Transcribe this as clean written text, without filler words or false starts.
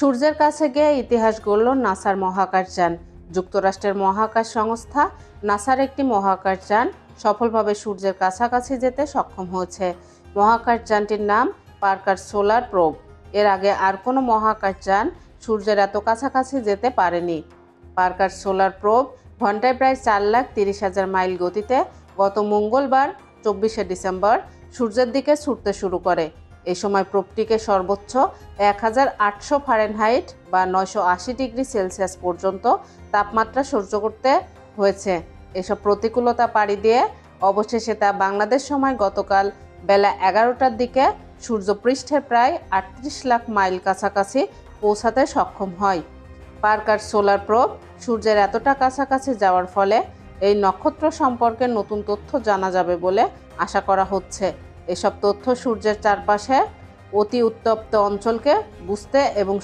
সূর্যের কাছে গিয়ে ইতিহাস গড়ল নাসার মহাকাশযান। যুক্তরাষ্ট্রের মহাকাশ সংস্থা নাসার একটি মহাকাশযান সফলভাবে সূর্যের কাছাকাছি যেতে সক্ষম হয়েছে। মহাকাশযানটির নাম পার্কার সোলার প্রোব। এর আগে আর কোনো মহাকাশযান সূর্যের এত কাছাকাছি যেতে পারেনি। পার্কার সোলার প্রোব ঘন্টায় প্রায় 4,30,000 মাইল গতিতে গত মঙ্গলবার 24শে ডিসেম্বর সূর্যের দিকে ছুটতে শুরু করে। এই সময় প্রোবটিকে সর্বোচ্চ 1,800 ফারেনহাইট বা 980 ডিগ্রি সেলসিয়াস পর্যন্ত তাপমাত্রা সহ্য করতে হয়েছে। এসব প্রতিকূলতা পাড়ি দিয়ে অবশেষে তা বাংলাদেশ সময় গতকাল বেলা 11টার দিকে সূর্যপৃষ্ঠের প্রায় 38 লাখ মাইল কাছাকাছি পৌঁছাতে সক্ষম হয়। পার্কার সোলার প্রোব সূর্যের এতটা কাছাকাছি যাওয়ার ফলে এই নক্ষত্র সম্পর্কে নতুন তথ্য জানা যাবে বলে আশা করা হচ্ছে। এসব তথ্য সূর্যের চারপাশে অতি উত্তপ্ত অঞ্চলকে বুঝতে এবং